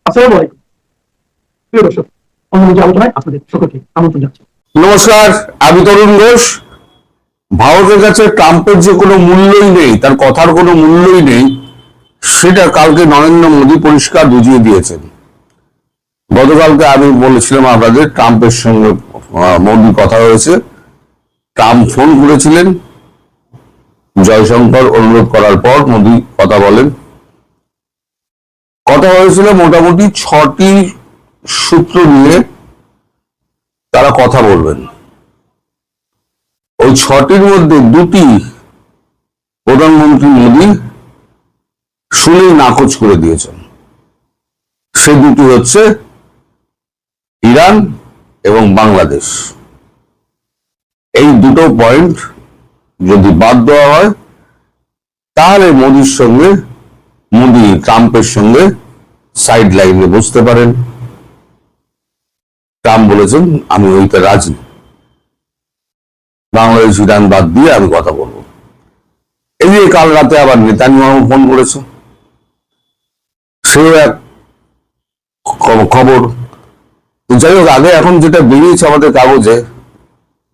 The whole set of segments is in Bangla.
আসসালামু আলাইকুম প্রিয় দর্শক, অন্যান্য আলোচনায় আপনাদের সকলকে আমন্ত্রণ জানাচ্ছি। নমস্কার, আমি তরুণ ঘোষ। ভারতের কাছে ট্রাম্পের যে কোনো মূল্যই নেই, তার কথার কোনো মূল্যই নেই, সেটা কালকে নরেন্দ্র মোদী পরিষ্কার বুঝিয়ে দিয়েছেন। গতকালকে আমি বলেছিলাম আপনাদের ট্রাম্পের সঙ্গে মোদী কথা হয়েছে। ট্রাম্প ফোন করেছিলেন, জয়শঙ্কর অনুরোধ করার পর মোদী কথা বলেন। কথা হয়েছিল মোটামুটি 6টি সূত্র নিয়ে তারা কথা বলবেন। ওই 6টির মধ্যে 2টি প্রধানমন্ত্রী মোদী শুনেই নাকচ করে দিয়েছেন। সে 2টি হচ্ছে ইরান এবং বাংলাদেশ। এই দুটো পয়েন্ট যদি বাদ দেওয়া হয়, তাহলে মোদী ট্রাম্পের সঙ্গে সাইড লাইনে বসতে পারেন। ট্রাম্প বলেছেন, আমি ওইটা রাজি, বাংলাদেশ ইরান বাদ দিয়ে আমি কথা বলবো। এই যে কাল রাতে আবার নেতানিয়াহু ফোন করেছে, সেও এক খবর। যাই হোক, আগে এখন যেটা বেরিয়েছে আমাদের কাগজে,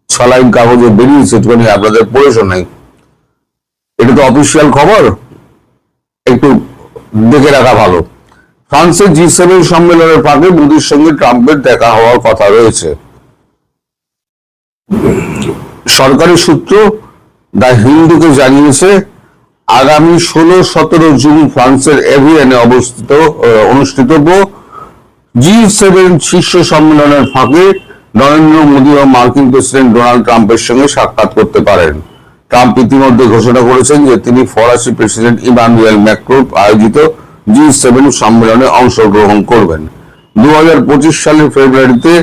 6 লাইন কাগজে বেরিয়েছে, একটুখানি আপনাদের পড়ে শোনাই। এটা তো অফিসিয়াল খবর, একটু দেখে রাখা ভালো। ফ্রান্সের G7 সম্মেলনের ফাঁকে মোদীর সঙ্গে ট্রাম্পের দেখা হওয়ার কথা রয়েছে। সরকারি সূত্র দ্য হিন্দুকে জানিয়েছে, আগামী 16-17 জুন ফ্রান্সের এভিয়ানে অনুষ্ঠিতব্য G7 শীর্ষ সম্মেলনের ফাঁকে নরেন্দ্র মোদী ও মার্কিন প্রেসিডেন্ট ডোনাল্ড ট্রাম্পের সঙ্গে সাক্ষাৎ করতে পারেন। ট্রাম্প ইতিমধ্যে ঘোষণা করেছেন যে তিনি ফরাসি প্রেসিডেন্ট ইমানুয়েল ম্যাক্রোন আয়োজিত G7 সম্মেলনে অংশগ্রহণ করবেন। 2025 সালের ফেব্রুয়ারিতে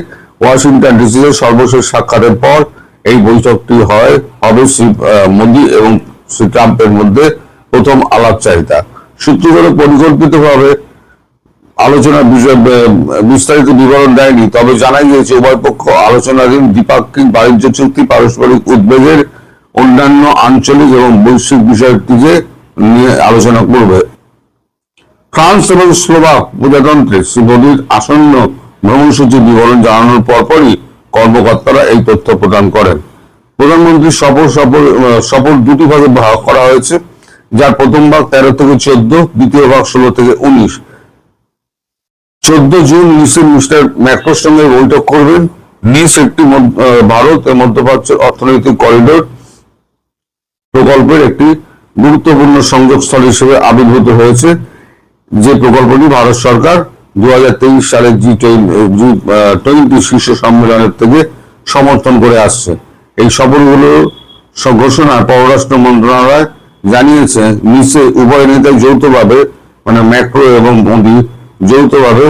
ওয়াশিংটন ডিসিতে সর্বশেষ সাক্ষাতের পর এই বৈঠকটি হবে শ্রী মোদী এবং শ্রী ট্রাম্পের মধ্যে প্রথম আলাপচারিতা। সূত্রগুলো পরিকল্পিতভাবে আলোচনার বিস্তারিত বিবরণ দেয়নি, তবে জানা গিয়েছে উভয় পক্ষ আলোচনাধীন দ্বিপাক্ষিক বাণিজ্য চুক্তি, পারস্পরিক উদ্বেগের অন্যান্য আঞ্চলিক এবং বৈশ্বিক বিষয়টিকে নিয়ে আলোচনা করবে। ফ্রান্স এবং স্লোভাক প্রজাতন্ত্রে শ্রী মোদীর আসন্ন ভ্রমণসূচির বিবরণ জানানোর পরপরই কর্মকর্তারা এই তথ্য প্রদান করেন। প্রধানমন্ত্রীর সফর 2টি ভাগে ভাগ করা হয়েছে, যার প্রথম ভাগ 13 থেকে 14, দ্বিতীয় ভাগ 16 থেকে 19। 14 জুন নিসে মিস্টার ম্যাক্রোর সঙ্গে বৈঠক করবেন। নিস একটি ভারত ও মধ্যপ্রাচ্যের অর্থনৈতিক করিডোর প্রকল্পের একটি গুরুত্বপূর্ণ সংযোগস্থল হিসেবে আবির্ভূত হয়েছে, যে প্রকল্পটি ভারত সরকার 2023 সালের G20 শীর্ষ সম্মেলনের থেকে সমর্থন করে আসছে। এই সফরগুলোর ঘোষণা পররাষ্ট্র মন্ত্রণালয় জানিয়েছে। নিচে উভয় নেতাই যৌথভাবে, মানে ম্যাক্রো এবং মোদী যৌথভাবে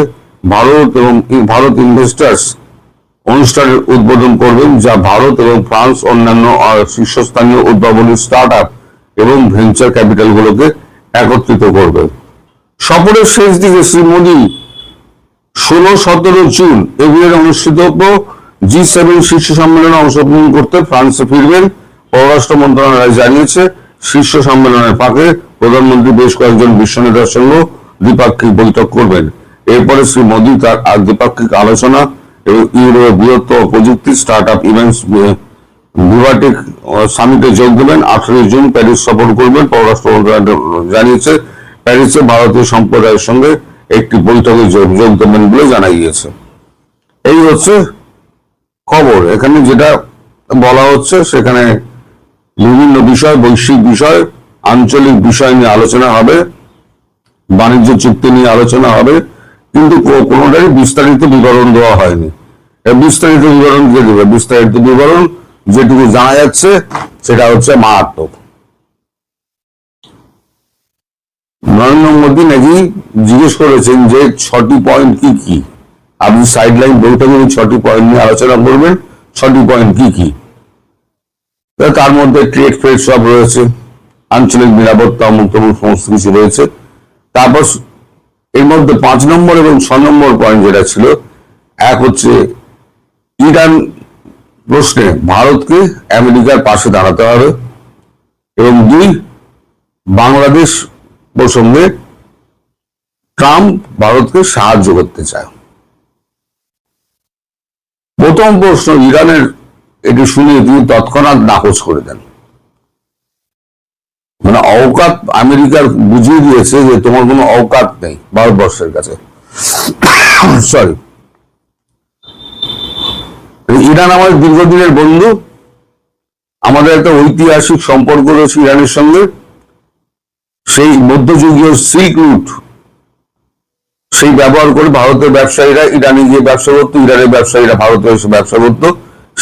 ভারত ইনভেস্টার্স অনুষ্ঠানের উদ্বোধন করবেন, যা ভারত এবং ফ্রান্স অন্যান্য শীর্ষস্থানীয় উদ্ভাবনী স্টার্টআপ এবং ভেঞ্চার ক্যাপিটালগুলোকে একত্রিত করবে। সফরের শেষ দিকে শ্রী মোদী 16-17 জুন এভিয়ানে অনুষ্ঠিতব্য G7 শীর্ষ সম্মেলনে অংশগ্রহণ করতে ফ্রান্সে ফিরবেন। পররাষ্ট্র মন্ত্রণালয় জানিয়েছে, শীর্ষ সম্মেলনের ফাঁকে প্রধানমন্ত্রী বেশ কয়েকজন বিশ্ব নেতার সঙ্গে দ্বিপাক্ষিক বৈঠক করবেন। এরপরে শ্রী মোদী তার দ্বিপাক্ষিক আলোচনা এবং ইউরোপের বৃহত্তম প্রযুক্তি স্টার্টআপ ইভেন্টস ভিভাটেক সামিটে যোগ দেবেন। 18 জুন প্যারিস সফর করবেন। পররাষ্ট্র মন্ত্রণালয় জানিয়েছে, প্যারিসে ভারতীয় সম্প্রদায়ের সঙ্গে একটি বৈঠকে যোগ দেবেন বলে জানা গিয়েছে। এই হচ্ছে খবর। এখানে যেটা বলা হচ্ছে, সেখানে বিভিন্ন বিষয়, বৈশ্বিক বিষয়, আঞ্চলিক বিষয় নিয়ে আলোচনা হবে, বাণিজ্য চুক্তি নিয়ে আলোচনা হবে, কিন্তু কোনোটাই বিস্তারিত বিবরণ দেওয়া হয়নি। বিস্তারিত বিবরণ দিয়ে দেবে, বিস্তারিত বিবরণ যেটুকু জানা যাচ্ছে সেটা হচ্ছে মারাত্মক। নরেন্দ্র মোদী নাকি জিজ্ঞেস করেছেন যে 6টি পয়েন্ট কি কি, আপনি সাইড লাইন বৈঠকে 6টি পয়েন্ট নিয়ে আলোচনা করবেন, 6টি পয়েন্ট কি কি। তার মধ্যে ট্রেড ফ্রেড সব রয়েছে, আঞ্চলিক নিরাপত্তা, মুক্ত সমস্ত কিছু রয়েছে। তারপর এর মধ্যে 5 নম্বর এবং 6 নম্বর পয়েন্ট যেটা ছিল, এক হচ্ছে ইরান প্রশ্নে ভারতকে আমেরিকার পাশে দাঁড়াতে হবে, এবং 2 বাংলাদেশ প্রসঙ্গে ট্রাম্প ভারতকে সাহায্য করতে চায়। প্রথম প্রশ্ন ইরানের, এটি শুনে তিনি তৎক্ষণাৎ নাকচ করে দেন। মানে অওকাত আমেরিকার বুঝিয়ে দিয়েছে যে তোমার কোনো অওকাত নেই ভারতবর্ষের কাছে। সরি, ইরান আমাদের দীর্ঘদিনের বন্ধু, আমাদের একটা ঐতিহাসিক সম্পর্ক রয়েছে ইরানের সঙ্গে। সেই মধ্যযুগীয় সিল্ক রুট সেই ব্যবহার করে ভারতের ব্যবসায়ীরা ইরানে গিয়ে ব্যবসা করতো, ইরানের ব্যবসায়ীরা ভারতে এসে ব্যবসা করতো।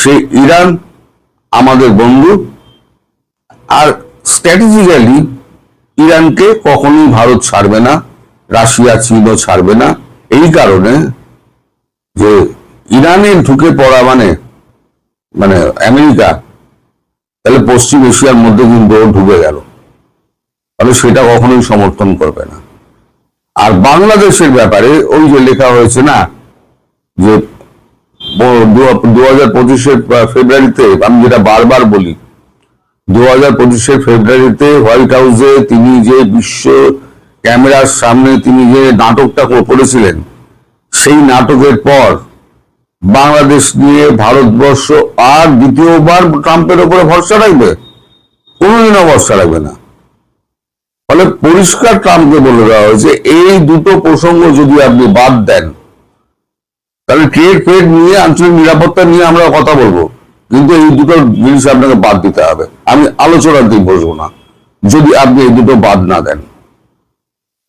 সেই ইরান আমাদের বন্ধু। আর স্ট্র্যাটেজিক্যালি ইরানকে কখনোই ভারত ছাড়বে না, রাশিয়া চীনও ছাড়বে না। এই কারণে যে ইরানে ঢুকে পড়া মানে মানে আমেরিকা, তাহলে পশ্চিম এশিয়ার মধ্যে কিন্তু ঢুকে গেল, তাহলে সেটা কখনোই সমর্থন করবে না। আর বাংলাদেশের ব্যাপারে ওই যে লেখা হয়েছে না যে 2025-এর ফেব্রুয়ারিতে, আমি যেটা বারবার বলি, 2025-এর ফেব্রুয়ারিতে হোয়াইট হাউসে তিনি যে বিশ্ব ক্যামেরার সামনে তিনি যে নাটকটা করেছিলেন, সেই নাটকের পর বাংলাদেশ নিয়ে ভারতবর্ষ আর দ্বিতীয়বার ট্রাম্পের উপরে ভরসা রাখবে? কোনোদিনও ভরসা রাখবে না। ফলে পরিষ্কার ট্রাম্পকে বলে দেওয়া হয়েছে এই দুটো প্রসঙ্গ যদি আপনি বাদ দেন, তাহলে ট্রেড ফেড নিয়ে, আঞ্চলিক নিরাপত্তা নিয়ে আমরা কথা বলবো, কিন্তু এই দুটো জিনিস আপনাকে বাদ দিতে হবে। আমি আলোচনাতেই বসবো না যদি আপনি এই দুটো বাদ না দেন।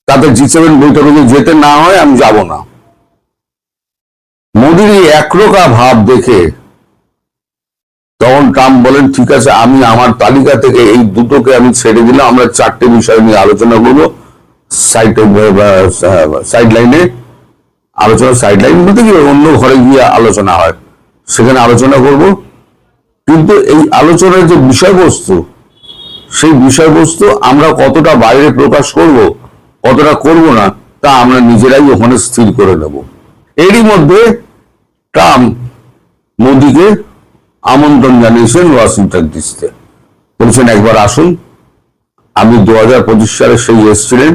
তাতে G7 বৈঠকে যদি যেতে না হয় আমি যাব না। মোদির এই একরোখা ভাব দেখে তখন ট্রাম্প বলেন, ঠিক আছে, আমি আমার তালিকা থেকে এই দুটোকে আমি ছেড়ে দিলাম, আমরা 4টে বিষয় নিয়ে আলোচনা করবো সাইড লাইনে। আলোচনা সাইড লাইন বলতে কি, অন্য ঘরে গিয়ে আলোচনা হয়, সেখানে আলোচনা করব। কিন্তু এই আলোচনার যে বিষয়বস্তু, সেই বিষয়বস্তু আমরা কতটা বাইরে প্রকাশ করব, কতটা করব না, তা আমরা নিজেরাই ওখানে স্থির করে নেব। এরই মধ্যে ট্রাম্প মোদিকে আমন্ত্রণ জানিয়েছেন ওয়াশিংটন ডিসিতে, বলছেন একবার আসুন। আপনি 2025 সালে সেই এসেছিলেন,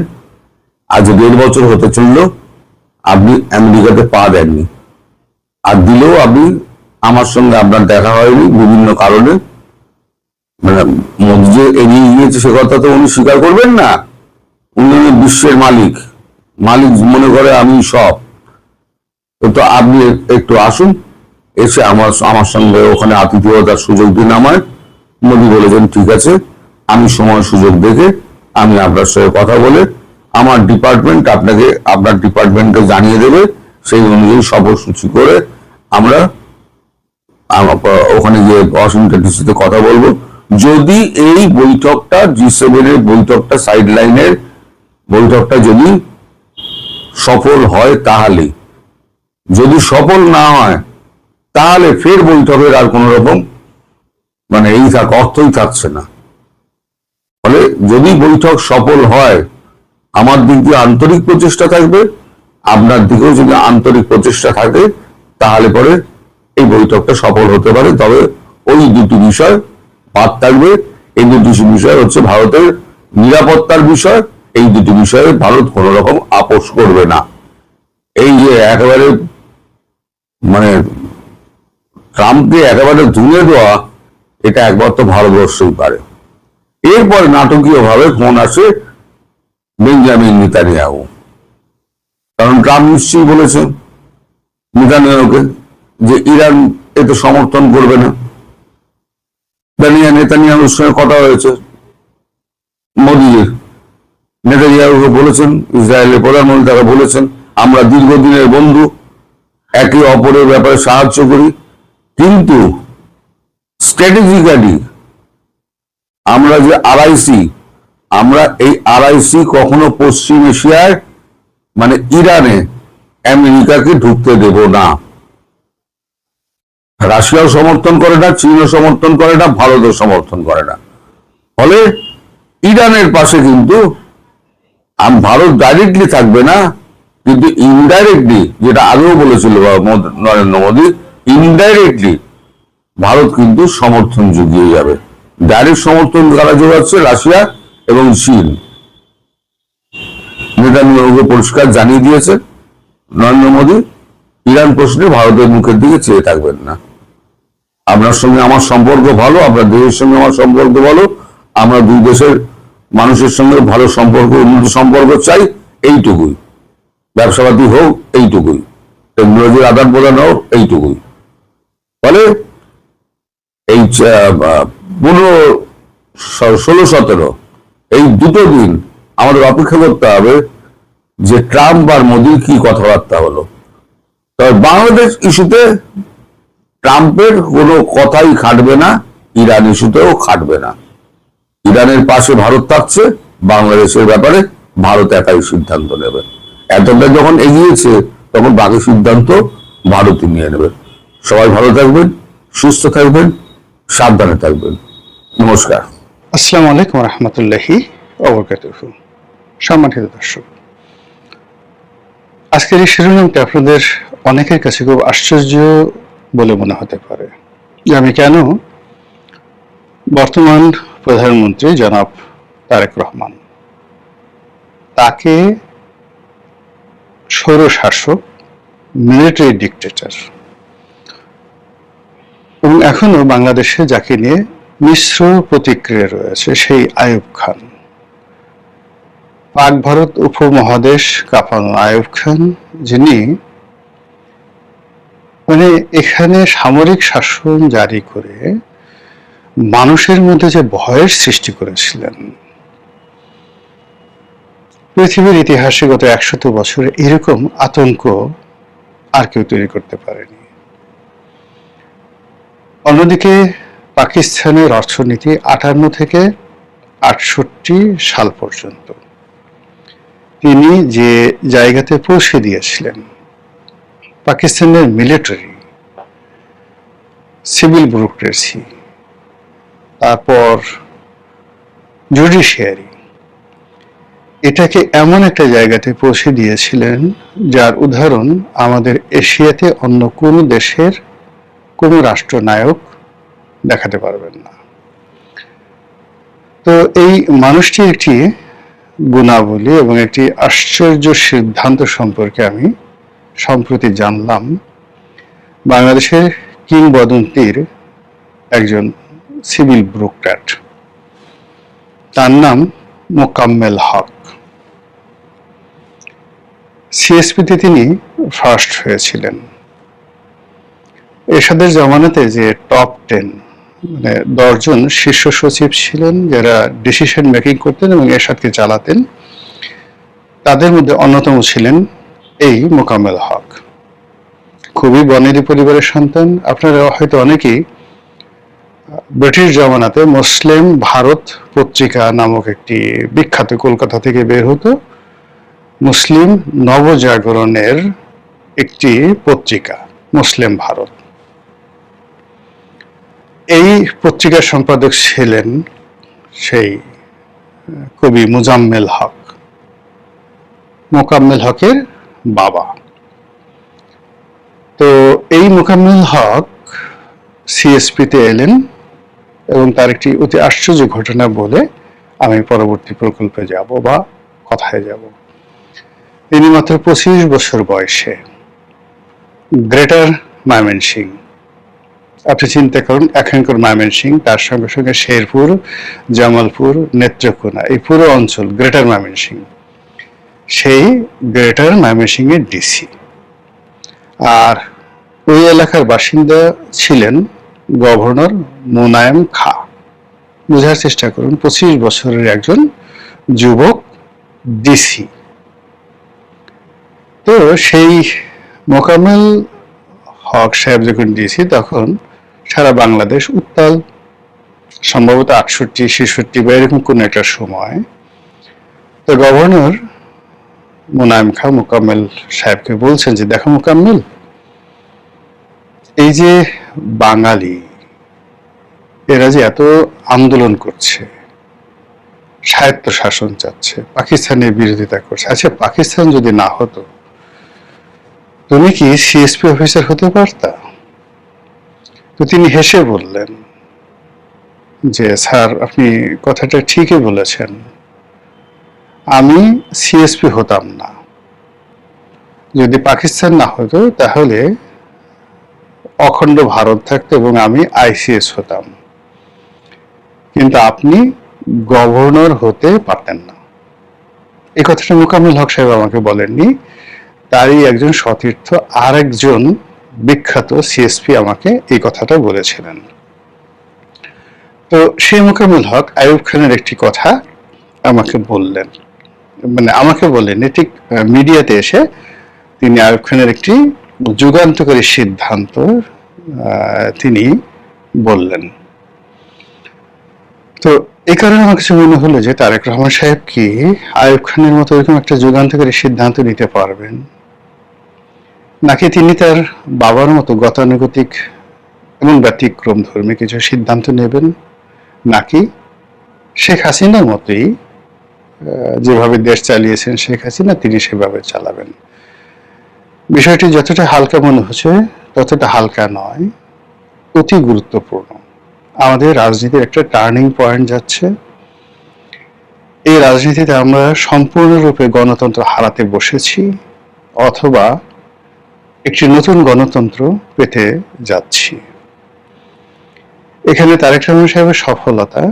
আজ 1.5 বছর হতে চললো, আপনি আমেরিকাতে পা দেননি, আর দিলেও আপনি আমার সঙ্গে আপনার দেখা হয়নি বিভিন্ন কারণে। মানে মোদি যে এগিয়ে গিয়েছে সে কথা তো উনি স্বীকার করবেন না। উনি বিশ্বের মালিক, মনে করে আমি সব। তো আপনি একটু আসুন, এসে আমার সঙ্গে ওখানে আতিথেয়তার সুযোগ দিন আমায়। মোদি বলেছেন ঠিক আছে, আমি সময় সুযোগ দেখে আমি আপনার সঙ্গে কথা বলে আমার ডিপার্টমেন্ট আপনাকে আপনার ডিপার্টমেন্টকে জানিয়ে দেবে, সেই অনুযায়ী সফরসূচি করে আমরা ওখানে গিয়ে ওয়াশিংটন ডিসিতে কথা বলবো। যদি এই বৈঠকটা G7 এর বৈঠকটা, সাইড লাইনের বৈঠকটা যদি সফল হয়, তাহলে, যদি সফল না হয় তাহলে ফের বৈঠকের আর কোন রকম মানে এই অর্থই থাকছে না। ফলে যদি বৈঠক সফল হয়, আমার দিক দিয়ে আন্তরিক প্রচেষ্টা থাকবে, আপনার দিকেও যদি আন্তরিক প্রচেষ্টা থাকে, তাহলে পরে এই বৈঠকটা সফল হতে পারে। তবে ওই দুটি বিষয় বাদ থাকবে। এই দুটি বিষয় হচ্ছে ভারতের নিরাপত্তার বিষয়। এই দুটি বিষয়ে ভারত কোন রকম আপোষ করবে না। এই যে একেবারে মানে ট্রাম্পকে একেবারে ধুয়ে দেওয়া, এটা একবার তো ভারতবর্ষই পারে। এরপর নাটকীয় ভাবে ফোন আসে বেঞ্জামিন নেতানিয়াহু, কারণ ট্রাম্প নিশ্চয়ই বলেছেন নেতানিয়াহুকে যে ইরান এতে সমর্থন করবে না। নেতানিয়াহুর সঙ্গে কথা হয়েছে মোদির, নেতানিয়াহুকে বলেছেন, ইসরায়েলের প্রধানমন্ত্রী তারা বলেছেন আমরা দীর্ঘদিনের বন্ধু, একে অপরের ব্যাপারে সাহায্য করি, কিন্তু স্ট্র্যাটেজিক্যালি আমরা যে আরআইসি, আমরা এই আরআইসি কখনো পশ্চিম এশিয়ায় মানে ইরানে আমেরিকাকে ঢুকতে দেব না। রাশিয়াও সমর্থন করে না, চীনও সমর্থন করে না, ভারতও সমর্থন করে না। ফলে ইরানের পাশে কিন্তু ভারত ডাইরেক্টলি থাকবে না, কিন্তু ইনডাইরেক্টলি, যেটা আগেও বলেছিল নরেন্দ্র মোদী, ইনডাইরেক্টলি ভারত কিন্তু সমর্থন জুগিয়ে যাবে। ডাইরেক্ট সমর্থন কারা যোগাচ্ছে? রাশিয়া এবং চীন। নেতানিয়াহুকে পরিষ্কার জানিয়ে দিয়েছে নরেন্দ্র মোদী, ইরান প্রশ্নে ভারতের মুখের দিকে চেয়ে থাকবেন না। আপনার সঙ্গে আমার সম্পর্ক ভালো, আপনার দেশের সঙ্গে আমার সম্পর্ক ভালো, আমরা দুই দেশের মানুষের সঙ্গে ভালো সম্পর্ক, উন্নত সম্পর্ক চাই, এইটুকুই। ব্যবসাপাতি হোক এইটুকুই, টেকনোলজির আদান প্রদান হোক এইটুকুই। ফলে এই 15-16-17 এই দুটো দিন আমাদের অপেক্ষা করতে হবে যে ট্রাম্প আর মোদির কি কথাবার্তা হলো। তবে বাংলাদেশ ইস্যুতে ট্রাম্পের কোনো কথাই খাটবে না, ইরান ইস্যুতেও খাটবে না। ইরানের পাশে ভারত থাকছে, বাংলাদেশের ব্যাপারে ভারত একাই সিদ্ধান্ত নেবে। এতটা যখন এগিয়েছে তখন বাকি সিদ্ধান্ত ভারতই নিয়ে নেবে। সবাই ভালো থাকবেন, সুস্থ থাকবেন, সাবধানে থাকবেন। নমস্কার। আসসালামু আলাইকুম রহমতুল্লাহি ওয়াবারাকাতুহু। সম্মানিত দর্শক, আজকের এই শিরোনামটা আপনাদের অনেকের কাছে খুব আশ্চর্য বলে মনে হতে পারে যে আমি কেন বর্তমান প্রধানমন্ত্রী জনাব তারেক রহমান তাকে স্বৈরশাসক, মিলিটারি ডিক্টেটর, এবং এখনো বাংলাদেশে যাকে নিয়ে মিশ্র প্রতিক্রিয়া রয়েছে সেই আইয়ুব খান, পাক ভারত উপমহাদেশ কাঁপানো আইয়ুব খান, যিনি এখানে সামরিক শাসন জারি করে মানুষের মধ্যে যে ভয়ের সৃষ্টি করেছিলেন, পৃথিবীর ইতিহাসে গত 100 বছরে এরকম আতঙ্ক আর কেউ তৈরি করতে পারেনি। অন্যদিকে পাকিস্তানের অর্থনীতি 58 থেকে 68 সাল পর্যন্ত তিনি যে জায়গাতে পৌঁছে দিয়েছিলেন, পাকিস্তানের মিলিটারি, সিভিল ব্যুরোক্রেসি, তারপর জুডিশিয়ারি, এটাকে এমন একটা জায়গাতে পৌঁছে দিয়েছিলেন যার উদাহরণ আমাদের এশিয়াতে অন্য কোনো দেশের কোনো রাষ্ট্রনায়ক দেখাতে পারবেন না। তো এই মানুষটির একটি গুণাবলী এবং একটি আশ্চর্য সিদ্ধান্ত সম্পর্কে আমি সম্প্রতি জানলাম। বাংলাদেশের কিংবদন্তির একজন সিভিল ব্যুরোক্র্যাট, তার নাম মোকাম্মেল হক। সিএসপিতে তিনি ফার্স্ট হয়েছিলেন। এরশাদের জামানাতে যে টপ 10 10 জন শীর্ষ সচিব ছিলেন যারা ডিসিশন মেকিং করতেন এবং এরশাদকে চালাতেন, তাদের মধ্যে অন্যতম ছিলেন এই মোকাম্মেল হক। খুবই বনেদি পরিবারের সন্তান। আপনারা হয়তো অনেকেই ব্রিটিশ জামানাতে মুসলিম ভারত পত্রিকা নামক একটি বিখ্যাত, কলকাতা থেকে বের হতো, মুসলিম নবজাগরণের একটি পত্রিকা মুসলিম ভারত, এই পত্রিকার সম্পাদক ছিলেন সেই কবি মুজাম্মেল হক, মোকাম্মেল হকের বাবা। তো এই মোকাম্মেল হক সিএসপিতে এলেন এবং তার একটি অতি আশ্চর্য ঘটনা বলে আমি পরবর্তী প্রকল্পে যাব বা কথায় যাব। তিনি মাত্র 25 বছর বয়সে গ্রেটার ময়মনসিংহ, আপনি চিন্তা করুন, এখানকার ময়মনসিংহ, তার সঙ্গে সঙ্গে শেরপুর, জামালপুর, নেত্রকোনা, এই পুরো অঞ্চল গ্রেটার ময়মনসিংহ, সেই গ্রেটার ময়মনসিংহের ডিসি। আর ওই এলাকার বাসিন্দা ছিলেন গভর্নর মুনায়েম খা। বোঝার চেষ্টা করুন, 25 বছরের একজন যুবক ডিসি। তো সেই মোকাম্মেল হক সাহেব যখন ডিসি, তখন সারা বাংলাদেশ উত্তাল, সম্ভবত 68-66 বা এরকম কোন একটা সময়। তো গভর্নর মুনায়েম খা মোকাম্মেল সাহেবকে বলছেন যে, দেখো মোকাম্মেল, এই যে বাঙালি এরা যে এত আন্দোলন করছে, স্বায়ত্ত শাসন চাচ্ছে, পাকিস্তানের বিরোধিতা করছে, আচ্ছা পাকিস্তান যদি না হতো তুমি কি সিএসপি অফিসার হতে পারতা? তো তিনি হেসে বললেন যে, স্যার আপনি কথাটা ঠিকই বলেছেন, আমি সিএসপি হতাম না। যদি পাকিস্তান না হতো তাহলে অখণ্ড ভারত থাকতো এবং আমি আইসিএস হতাম, কিন্তু আপনি গভর্নর হতে পারতেন না। এই কথাটা মোকাম্মেল হক সাহেব আমাকে বলেননি, তারই একজন সতীর্থ আর একজন বিখ্যাত সিএসপি আমাকে এই কথাটা বলেছিলেন। তো সেই মোকাম্মেল হক আইয়ুব খানের একটি কথা আমাকে বললেন, মানে আমাকে বললেন ঠিক মিডিয়াতে এসে তিনি আইয়ুব খানের একটি যুগান্তকারী সিদ্ধান্ত তিনি বললেন। তো এই কারণে আমার কাছে মনে হলো যে তারেক রহমান সাহেব কি আইয়ুব খানের মতো এরকম একটা যুগান্তকারী সিদ্ধান্ত নিতে পারবেন, নাকি তিনি তার বাবার মতো গতানুগতিক এবং ব্যতিক্রম ধর্মী কিছু সিদ্ধান্ত নেবেন, নাকি শেখ হাসিনার মতোই যেভাবে দেশ চালিয়েছেন শেখ হাসিনা তিনি সেভাবে চালাবেন। বিষয়টি যতটা হালকা মনে হচ্ছে ততটা হালকা নয়, অতি গুরুত্বপূর্ণ। আমাদের রাজনীতির একটা টার্নিং পয়েন্ট যাচ্ছে। এই রাজনীতিতে আমরা সম্পূর্ণরূপে গণতন্ত্র হারাতে বসেছি, অথবা একটি নতুন গণতন্ত্র পেতে যাচ্ছি। এখানে তারেক রহমান সাহেবের সফলতা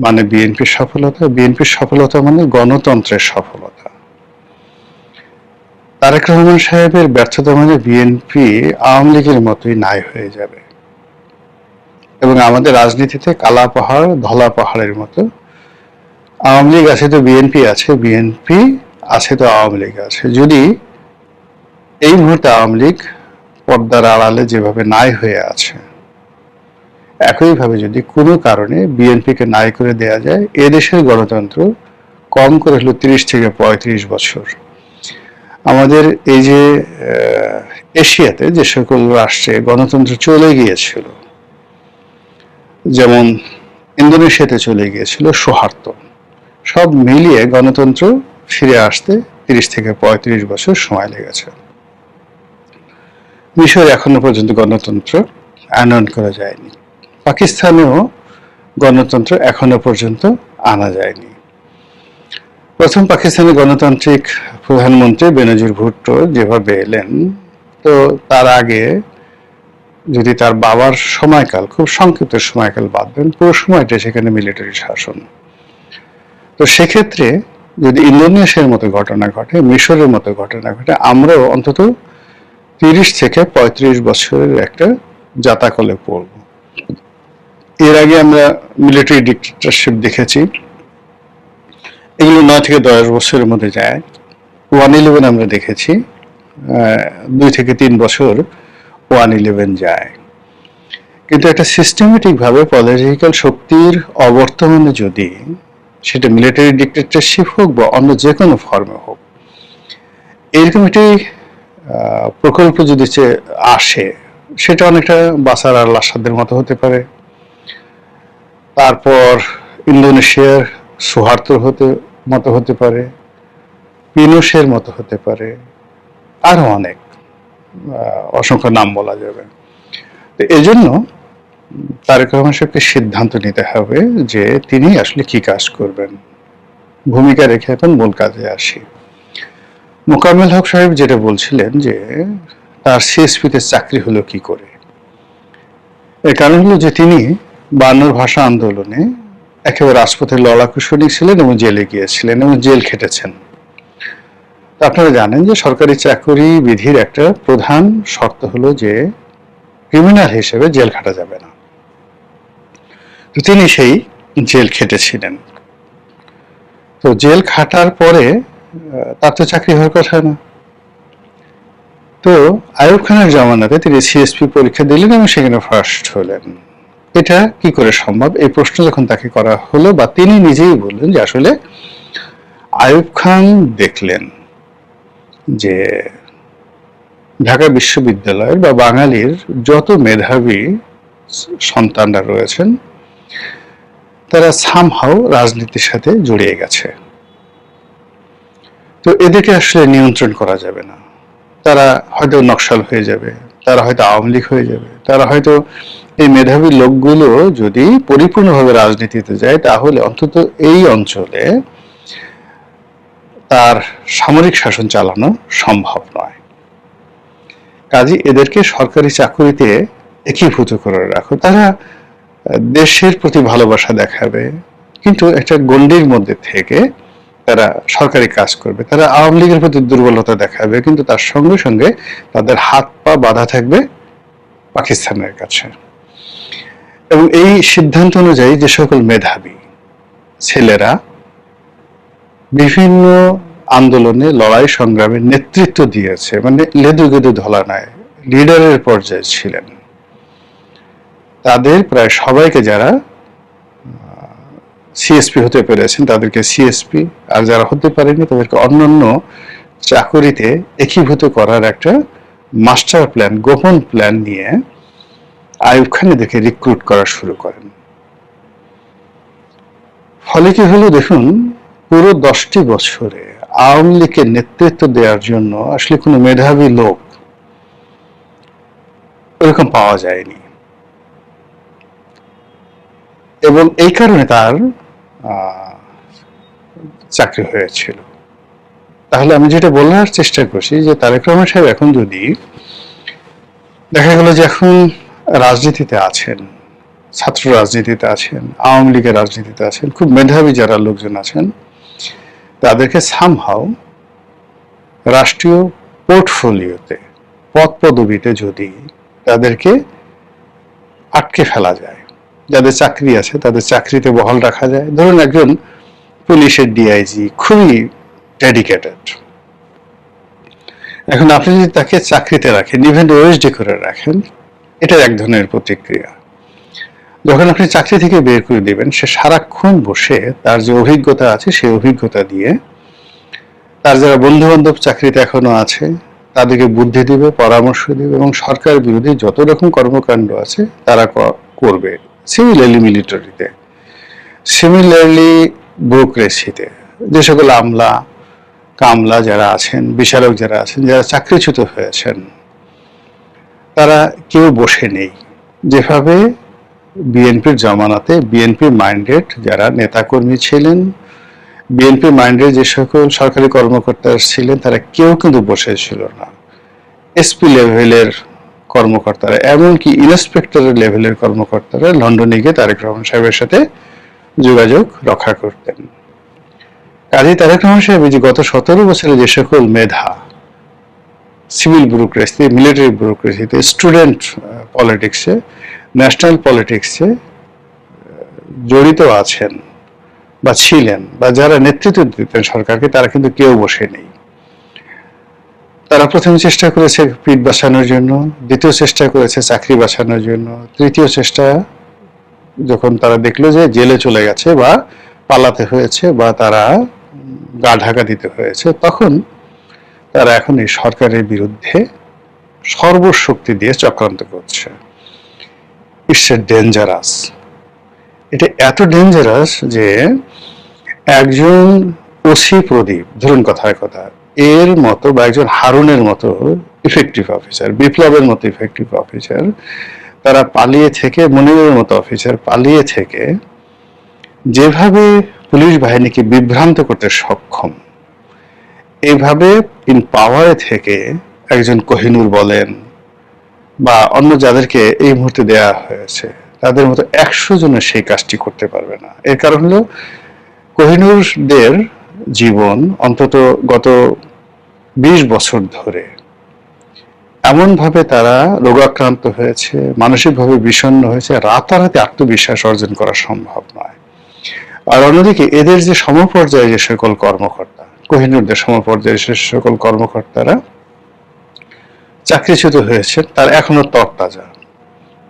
মানে বিএনপির সফলতা, বিএনপির সফলতা মানে গণতন্ত্রের সফলতা। তারেক রহমান সাহেবের ব্যর্থতা মানে বিএনপি আওয়ামী লীগের মতোই নাই হয়ে যাবে, এবং আমাদের রাজনীতিতে কালা পাহাড় ধলা পাহাড়ের মতো আওয়ামী লীগ আছে তো বিএনপি আছে, বিএনপি আছে তো আওয়ামী লীগ আছে। যদি এই মুহূর্তে আওয়ামী লীগ পর্দার আড়ালে যেভাবে নাই হয়ে আছে, একইভাবে যদি কোনো কারণে বিএনপিকে নাই করে দেয়া যায়, এদেশের গণতন্ত্র কম করে হলো 30 থেকে 35 বছর। আমাদের এই যে এশিয়াতে যে সকল রাষ্ট্রে গণতন্ত্র চলে গিয়েছিল, যেমন ইন্দোনেশিয়াতে চলে গিয়েছিল সৌহার্দ্য, সব মিলিয়ে গণতন্ত্র ফিরে আসতে 30 থেকে 35 বছর সময় লেগেছে। মিশর এখনো পর্যন্ত গণতন্ত্র আনয়ন করা যায়নি, পাকিস্তানেও গণতন্ত্র এখনো পর্যন্ত আনা যায়নি। প্রথম পাকিস্তানি গণতান্ত্রিক প্রধানমন্ত্রী বেনজির ভুট্টো যেভাবে এলেন, তো তার আগে যদি তার বাবার সময়কাল, খুব সংক্ষিপ্ত সময়কাল বাদ দেন, পুরো সময়টা সেখানে মিলিটারি শাসন। তো সেক্ষেত্রে যদি ইন্দোনেশিয়ার মতো ঘটনা ঘটে, মিশরের মতো ঘটনা ঘটে, আমরাও অন্তত 30 থেকে 35 বছরের একটা জাতাকলে পড়ব। এর আগে আমরা মিলিটারি ডিক্টেটরশিপ দেখেছি, এগুলো 9 থেকে 10 বছরের মধ্যে যায়। 111 আমরা দেখেছি, 2 থেকে 3 বছর 111 যায়। কিন্তু একটা সিস্টেমেটিক ভাবে পলিটিক্যাল শক্তির অবর্তমানে যদি সেটা মিলিটারি ডিক্টেটরশিপ হোক বা অন্য যে কোনো ফর্মে হোক, এরকম একটি প্রকল্প যদি আসে, সেটা অনেকটা বাসার আর লাসাদের মতো হতে পারে, তারপর ইন্দোনেশিয়ার সুহার্তোর মতো হতে পারে, পিনোশের মতো হতে পারে, আরো অনেক অসংখ্য নাম বলা যাবে। তো এজন্য তারেক রহমান সাহেবকে সিদ্ধান্ত নিতে হবে যে তিনি আসলে কি কাজ করবেন, ভূমিকা রেখে এখন মূল কাজে আসি। মোকাম্মেল হক সাহেব যেটা বলছিলেন যে তার সিএসপিতে চাকরি হলো কি করে, এর কারণ হলো যে তিনি 52 ভাষা আন্দোলনে একেবারে রাজপথে লড়াকু সৈনিক ছিলেন এবং জেলে গিয়েছিলেন এবং জেল খেটেছেন। আপনারা জানেন যে সরকারি চাকরি বিধির একটা প্রধান শর্ত হলো যে ক্রিমিনাল হিসেবে জেল খাটা যাবে না। তো তিনি সেই জেল খেটেছিলেন। তো জেল খাটার পরে তার তো চাকরি হওয়ার কথা না। তো আইয়ুব খানের জামানাতে তিনি সিএসপি পরীক্ষা দিলেন এবং সেখানে ফার্স্ট হলেন। এটা কি করে সম্ভব, এই প্রশ্ন যখন তাকে করা হলো, বা তিনি নিজেই বললেন যে আসলে আইয়ুব খান দেখলেন যে ঢাকা বিশ্ববিদ্যালয়ের বা বাঙালির যত মেধাবী সন্তানরা রয়েছেন তারা সামহাও রাজনীতির সাথে জড়িয়ে গেছে। তো এদেরকে আসলে নিয়ন্ত্রণ করা যাবে না। তারা হয়তো নকশাল হয়ে যাবে, তারা হয়তো আওয়ামী লীগ হয়ে যাবে, তারা হয়তো এই মেধাবী লোকগুলো যদি পরিপূর্ণভাবে রাজনীতিতে যায় তাহলে অন্তত এই অঞ্চলে তার সামরিক শাসন চালানো সম্ভব নয়। কাজে এদেরকে সরকারি চাকুরিতে একীভূত করে রাখো। তারা দেশের প্রতি ভালোবাসা দেখাবে, কিন্তু একটা গণ্ডির মধ্যে থেকে তারা সরকারি কাজ করবে। তারা আওয়ামী লীগের প্রতি দুর্বলতা দেখাবে, কিন্তু তার সঙ্গে সঙ্গে তাদের হাত পা বাঁধা থাকবে পাকিস্তানের কাছে। এবং এই সিদ্ধান্ত অনুযায়ী যে সকল মেধাবী ছেলেরা বিভিন্ন আন্দোলনে লড়াই সংগ্রামে নেতৃত্ব দিয়েছে, মানে লেদু গেদু ধলা নয়, লিডারের পর্যায়ে ছিলেন, তাদের প্রায় সবাইকে, যারা সিএসপি হতে পেরেছেন তাদেরকে সিএসপি, আর যারা হতে পারেনি তাদেরকে অন্যান্য চাকুরিতে একীভূত করার একটা মাস্টার প্ল্যান, গোপন প্ল্যান নিয়ে আইয়ুব খান এদেরকে রিক্রুট করা শুরু করেন। ফলে কি হলো দেখুন, পুরো 10টি বছরে আওয়ামী লীগের নেতৃত্ব দেওয়ার জন্য আসলে কোনো মেধাবী লোক এরকম পাওয়া যায়নি, এবং এই কারণে তার চাকরি হয়েছিল। তাহলে আমি যেটা বলার চেষ্টা করছি যে তারেক রহমান সাহেব এখন যদি দেখা গেল যে এখন রাজনীতিতে আছেন, ছাত্র রাজনীতিতে আছেন, আওয়ামী লীগের রাজনীতিতে আছেন, খুব মেধাবী যারা লোকজন আছেন, তাদেরকে সামহাও রাষ্ট্রীয় পোর্টফোলিওতে, পদ পদবিতে যদি তাদেরকে আটকে ফেলা যায়, যাদের চাকরি আছে তাদের চাকরিতে বহাল রাখা যায়। ধরুন একজন পুলিশের ডিআইজি খুবই ডেডিকেটেড, এখন আপনি যদি তাকে চাকরিতে রাখেন, ইভেন ওএসডি করে রাখেন, এটার এক ধরনের প্রতিক্রিয়া। যখন আপনি চাকরি থেকে বের করে দিবেন, সে সারাক্ষণ বসে তার যে অভিজ্ঞতা আছে সেই অভিজ্ঞতা দিয়ে তার যারা বন্ধু বান্ধব চাকরিতে এখনো আছে তাদেরকে বুদ্ধি দিবে, পরামর্শ দিবে, এবং সরকার বিরোধী যত রকম কর্মকাণ্ড আছে তারা করবে। সিমিলারলি মিলিটারিতে, সিমিলারলি ব্যুরোক্রেসিতে যে সকল আমলা কামলা যারা আছেন, বিচারক যারা আছেন, যারা চাকরিচ্যুত হয়েছেন, তারা কেউ বসে নেই। যেভাবে বিএনপির জমানাতে বিএনপি মাইন্ডেড যারা নেতাকর্মী ছিলেন, বিএনপি মাইন্ডেড যে সকল সরকারি কর্মকর্তা ছিলেন, তারা কেউ কিন্তু বসে ছিল না। এসপি লেভেলের কর্মকর্তারা, এমনকি ইন্সপেক্টরের লেভেলের কর্মকর্তারা লন্ডনে গিয়ে তারেক রহমান সাহেবের সাথে যোগাযোগ রক্ষা করতেন। কাজেই তারেক রহমান সাহেব যে গত 17 বছরে যে সকল মেধা সিভিল ব্যুরোক্রেসি, মিলিটারি ব্যুরোক্রেসিতে, স্টুডেন্ট পলিটিক্সে, ন্যাশনাল পলিটিক্সে জড়িত আছেন বা ছিলেন, বা যারা নেতৃত্ব দিতেন সরকারকে, তারা কিন্তু কেউ বসে নেই। তারা প্রথমে চেষ্টা করেছে পিঠ বাঁচানোর জন্য, দ্বিতীয় চেষ্টা করেছে চাকরি বাঁচানোর জন্য, তৃতীয় চেষ্টা যখন তারা দেখলো যে জেলে চলে গেছে বা পালাতে হয়েছে বা তারা গা ঢাকা দিতে হয়েছে, তখন তারা এখন এই সরকারের বিরুদ্ধে সর্বশক্তি দিয়ে চক্রান্ত করছে। It's a dangerous. এটা এত ডেঞ্জারাস যে একজন ওসি প্রদীপ, ধরুন কথায় কথা, এর মতো বা একজন হারুনের মতো ইফেক্টিভ অফিসার, বিপ্লবের মতো ইফেক্টিভ অফিসার, তারা পালিয়ে থেকে, মনিরের মতো অফিসার পালিয়ে থেকে যেভাবে পুলিশ বাহিনীকে বিভ্রান্ত করতে সক্ষম, এইভাবে ইন পাওয়ারে থেকে একজন কোহিনুর বলেন বা অন্য যাদেরকে এই মুহূর্তে দেয়া হয়েছে, তাদের মতো 100 জনের সেই কাজটি করতে পারবে না। এর কারণ হলো কোহিনুরদের জীবন অন্তত গত 20 বছর ধরে এমনভাবে তারা রোগাক্রান্ত হয়েছে, মানসিকভাবে বিষণ্ণ হয়েছে, রাতারাতি আত্মবিশ্বাস অর্জন করা সম্ভব নয়। আর অন্যদিকে এদের যে সমপর্যায়ে যে সকল কর্মকর্তা, কোহিনুরদের সমপর্যায়ে যে সকল কর্মকর্তারা চাকরিচ্যুত হয়েছে, তার এখনো তরতাজা,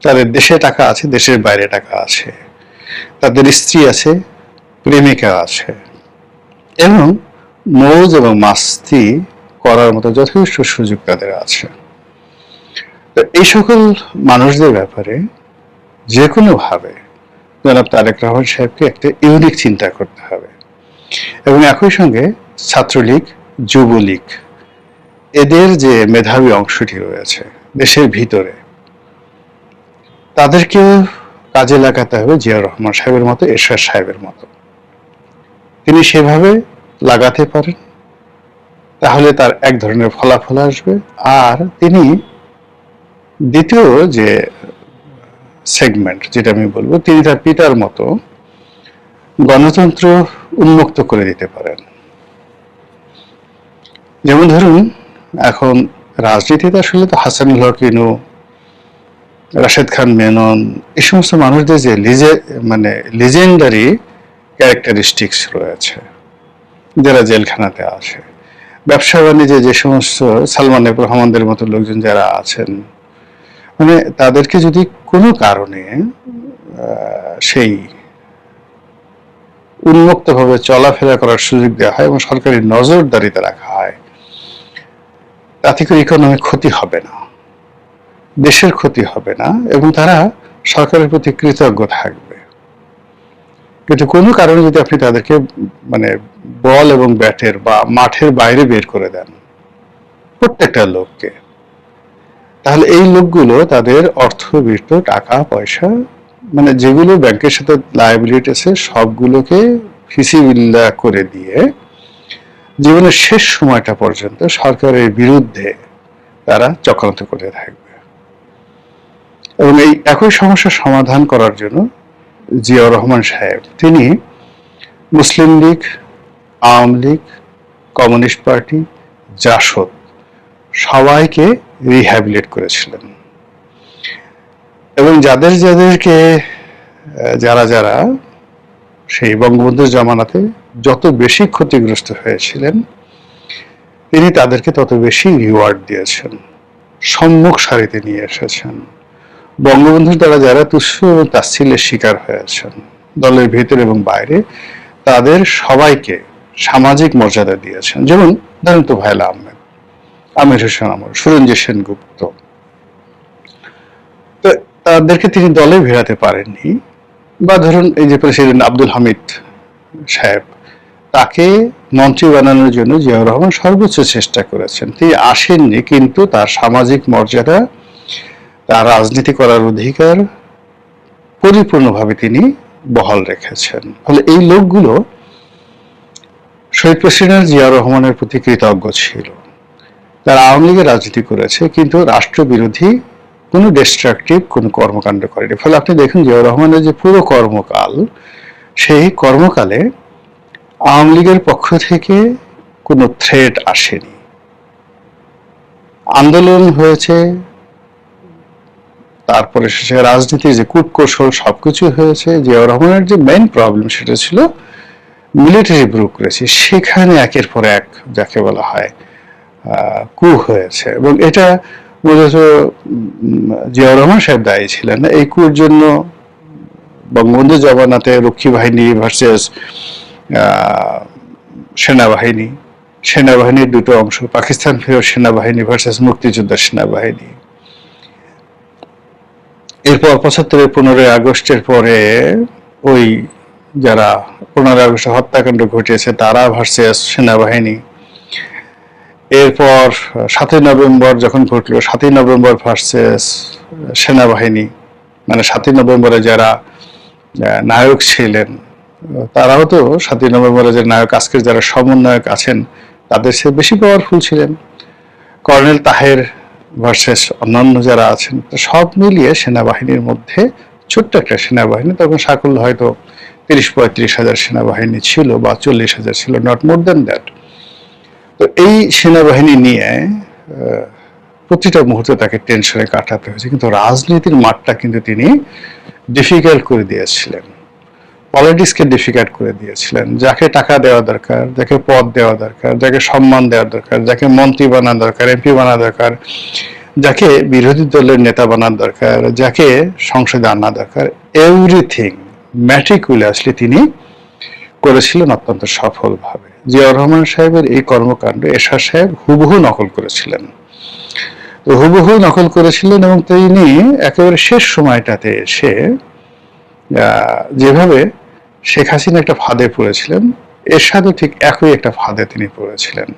তাদের দেশে টাকা আছে, দেশের বাইরে টাকা আছে, তাদের স্ত্রী আছে, প্রেমিকা আছে, এবং মৌজ এবং মাস্তি করার মতো যথেষ্ট সুযোগ তাদের আছে। তো এই সকল মানুষদের ব্যাপারে যে কোনো ভাবে জনাব তারেক রহমান সাহেবকে একটা ইউনিক চিন্তা করতে হবে, এবং একই সঙ্গে ছাত্রলীগ, যুবলীগ, এদের যে মেধাবী অংশটি রয়েছে দেশের ভিতরে, তাদেরকে কাজে লাগাতে হবে জিয়া রহমান সাহেবের মতো, এরশাদ সাহেবের মতো। তিনি সেভাবে লাগাতে পারেন, তাহলে তার এক ধরনের ফলাফল আসবে। আর তিনি দ্বিতীয় যে সেগমেন্ট, যেটা আমি বলবো, তিনি তার পিতার মতো গণতন্ত্র উন্মুক্ত করে দিতে পারেন। যেমন ধরুন, এখন রাজনীতিতে আসলে তো হাসানুল হক ইনু, রাশেদ খান মেনন, এই সমস্ত মানুষদের যে লিজেন্ডারি ক্যারেক্টারিস্টিক্স রয়েছে, যারা জেলখানাতে আছে, ব্যবসা বাণিজ্যে যে সমস্ত সালমান এফ রহমানদের মতো লোকজন যারা আছেন, মানে তাদেরকে যদি কোনো কারণে সেই উন্মুক্তভাবে চলাফেরা করার সুযোগ দেওয়া হয় এবং সরকারি নজরদারিতে রাখা হয়, তাতে করে ইকোনমিক ক্ষতি হবে না, দেশের ক্ষতি হবে না, এবং তারা সরকারের প্রতি কৃতজ্ঞ থাকবে। কিন্তু কোনো কারণে যদি আপনি তাদেরকে বল এবং ব্যাটের বা মাঠের বাইরে বের করে দেন প্রত্যেকটা লোককে, তাহলে এই লোকগুলো তাদের অর্থবিত্ত, টাকা পয়সা, যেগুলো ব্যাংকের সাথে লায়াবিলিটি আছে সবগুলোকে ফিসিবিল্লা করে দিয়ে জীবনের শেষ সময়টা পর্যন্ত সরকারের বিরুদ্ধে তারা চক্রান্ত করতে থাকবে। এবং এই একই সমস্যার সমাধান করার জন্য জিয়াউর রহমান সাহেব তিনি মুসলিম লীগ, আওয়ামী লীগ, কমিউনিস্ট পার্টি, জাসদ সবাইকে রিহ্যাবিলিট করেছিলেন। এবং যাদেরকে যারা সেই বঙ্গবন্ধুর জামানাতে যত বেশি ক্ষতিগ্রস্ত হয়েছিলেন, তিনি তাদেরকে তত বেশি রিওয়ার্ড দিয়েছেন, সম্মুখ সারিতে নিয়ে এসেছেন। বঙ্গবন্ধুর দ্বারা যারা তুচ্ছ এবং তাচ্ছিল্যের শিকার হয়েছেন দলের ভেতর এবং বাইরে, তাদের সবাইকে সামাজিক মর্যাদা দিয়েছেন। যেমন ধরেন তোফায়েল আহমেদ, আমির হোসেন আমর, সুরঞ্জিত সেনগুপ্ত, তো তাদেরকে তিনি দলে ভেড়াতে পারেননি। বা ধরুন এই যে প্রেসিডেন্ট আব্দুল হামিদ সাহেব, তাকে মন্ত্রী বানানোর জন্য জিয়াউর রহমান সর্বোচ্চ চেষ্টা করেছেন, তিনি আসেননি, কিন্তু তার সামাজিক মর্যাদা, তার রাজনীতি করার অধিকার পরিপূর্ণভাবে তিনি বহাল রেখেছেন। ফলে এই লোকগুলো শহীদ প্রেসিডেন্ট জিয়াউর রহমানের প্রতি কৃতজ্ঞ ছিল। তারা আওয়ামী লীগের রাজনীতি করেছে, কিন্তু রাষ্ট্রবিরোধী কোনো ডিস্ট্রাকটিভ কোনো কর্মকাণ্ড করেনি। ফলে আপনি দেখুন জিয়াউর রহমানের যে পুরো কর্মকাল, সেই কর্মকালে আওয়ামী লীগের পক্ষ থেকে কোনো থ্রেট আসেনি। আন্দোলন হয়েছে, তারপরে শেষে রাজনীতির যে কূটকৌশল সবকিছু হয়েছে। জিয়াউর রহমানের যে মেইন প্রবলেম সেটা ছিল মিলিটারি ব্যুরোক্রেসি, সেখানে একের পর এক যাকে বলা হয় কু হয়েছে, এবং এটা মূলত জিয়াউর রহমান সাহেব দায়ী ছিলেন না। এই কুর জন্য বঙ্গবন্ধু জমানাতে রক্ষী বাহিনী ভার্সেস সেনাবাহিনী, সেনাবাহিনীর দুটো অংশ, পাকিস্তান ফেরত সেনাবাহিনী ভার্সেস মুক্তিযোদ্ধা সেনাবাহিনী। এরপর 75-এর 15ই আগস্টের পরে ওই যারা 15ই আগস্টে হত্যাকাণ্ড ঘটিয়েছে তারা ভার্সেস সেনাবাহিনী। এরপর 7ই নভেম্বর যখন ঘটলো, 7ই নভেম্বর ভার্সেস সেনাবাহিনী, 7ই নভেম্বরে যারা নায়ক ছিলেন তারাও তো 7ই নভেম্বরে যে নায়ক, আজকের যারা সমন্বয়ক আছেন তাদের চেয়ে বেশি পাওয়ারফুল ছিলেন। কর্নেল তাহের ভার্সেস অন্যান্য যারা আছেন, সব মিলিয়ে সেনাবাহিনীর মধ্যে ছোট্ট একটা সেনাবাহিনী, তখন সাকুল্য হয়তো 30-35 হাজার সেনাবাহিনী ছিল বা 40 হাজার ছিল, নট মোর দ্যান দ্যাট। তো এই সেনাবাহিনী নিয়ে প্রতিটা মুহূর্তে তাকে টেনশনে কাটাতে হয়েছে, কিন্তু রাজনীতির মাঠটা কিন্তু তিনি ডিফিকাল্ট করে দিয়েছিলেন, পলিটিক্সকে ডিফিকাল্ট করে দিয়েছিলেন। যাকে টাকা দেওয়া দরকার, যাকে পদ দেওয়া দরকার, যাকে সম্মান দেওয়া দরকার, যাকে মন্ত্রী বানানো দরকার, এমপি বানানো দরকার, যাকে বিরোধী দলের নেতা বানানো দরকার, যাকে সংসদে আনা দরকার, এভরিথিং ম্যাটিকুলাসলি তিনি করেছিলেন অত্যন্ত সফলভাবে। জিয়াউর রহমান সাহেবের এই কর্মকাণ্ড এরশাদ সাহেব হুবহু নকল করেছিলেন। তো হুবহু নকল করেছিলেন, এবং তিনি একেবারে শেষ সময়টাতে এসে যেভাবে শেখ হাসিনা একটা ফাঁদে পড়েছিলেন, এরশাদও ঠিক একই একটা ফাঁদে তিনি পড়েছিলেন।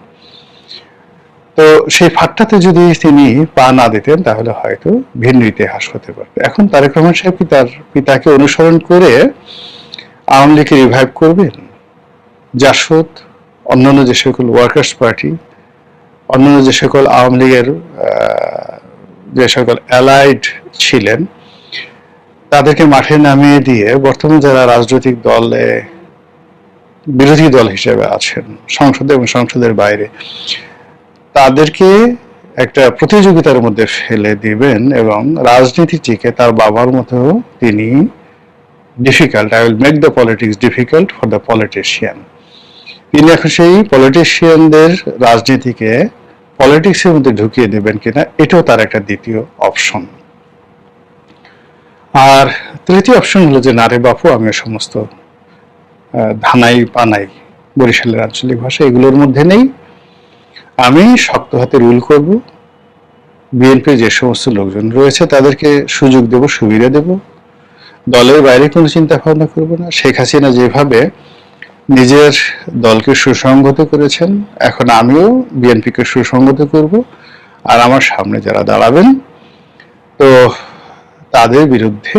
তো সেই ফাঁদটাতে যদি তিনি পা না দিতেন তাহলে হয়তো ভিন্ন ইতিহাস হতে পারত। এখন তারেক রহমান সাহেব কি তার পিতাকে অনুসরণ করে আওয়ামী লীগকে রিভাইভ করবেন? জাসদ, অন্যান্য যে সকল ওয়ার্কার্স পার্টি, অন্যান্য যে সকল আওয়ামী লীগের যে সকল অ্যালাইড ছিলেন তাদেরকে মাঠে নামিয়ে দিয়ে বর্তমানে যারা রাজনৈতিক দলে বিরোধী দল হিসেবে আছেন সংসদে এবং সংসদের বাইরে, তাদেরকে একটা প্রতিযোগিতার মধ্যে ফেলে দিবেন এবং রাজনীতিটিকে তার বাবার মতো তিনি difficult, I will make the politics difficult for the politician. তিনি এখন সেই পলিটিশিয়ানদের রাজনীতিকে পলিটিক্সের মধ্যে ঢুকিয়ে দেবেন কিনা, এটাও তার একটা দ্বিতীয় অপশন। আর তৃতীয় অপশন হলো যে, না রে বাপু, আমি সমস্ত ধানাই পানাই বরিশালের আঞ্চলিক ভাষা এগুলোর মধ্যে নেই, আমি শক্ত হাতে রুল করব, বিএনপির যে সমস্ত লোকজন রয়েছে তাদেরকে সুযোগ দেব, সুবিধা দেব, দলের বাইরে কোনো চিন্তা ভাবনা করব না। শেখ হাসিনা যেভাবে নিজের দলকে সুসংগত করেছেন, এখন আমিও বিএনপিকে সুসংগত করব। আর আমার সামনে যারা দাঁড়াবেন তো তাদের বিরুদ্ধে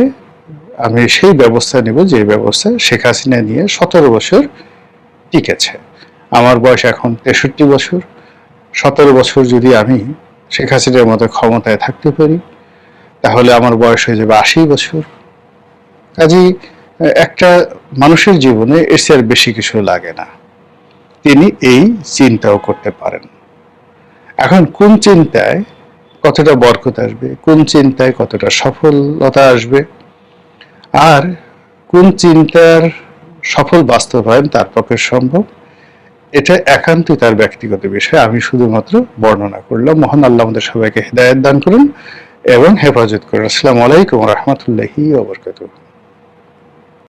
আমি সেই ব্যবস্থা নেব যে ব্যবস্থা শেখ হাসিনা নিয়ে 17 বছর টিকেছে। আমার বয়স এখন 63 বছর। 17 বছর যদি আমি শেখ হাসিনার মতো ক্ষমতায় থাকতে পারি তাহলে আমার বয়স হয়ে যাবে 80 বছর। কাজেই একটা মানুষের জীবনে এর চেয়ে আর বেশি কিছু লাগে না। তিনি এই চিন্তাও করতে পারেন। এখন কোন চিন্তায় কতটা বরকত আসবে, কোন চিন্তায় কতটা সফলতা আসবে, আর কোন চিন্তার সফল বাস্তবায়ন তার পক্ষে সম্ভব, এটা একান্তই তার ব্যক্তিগত বিষয়। আমি শুধুমাত্র বর্ণনা করলাম। মহান আল্লাহ আমাদের সবাইকে হিদায়াত দান করুন এবং হেফাজত করুন। আসসালামু আলাইকুম ওয়া রাহমাতুল্লাহি ওয়া বারাকাতুহু।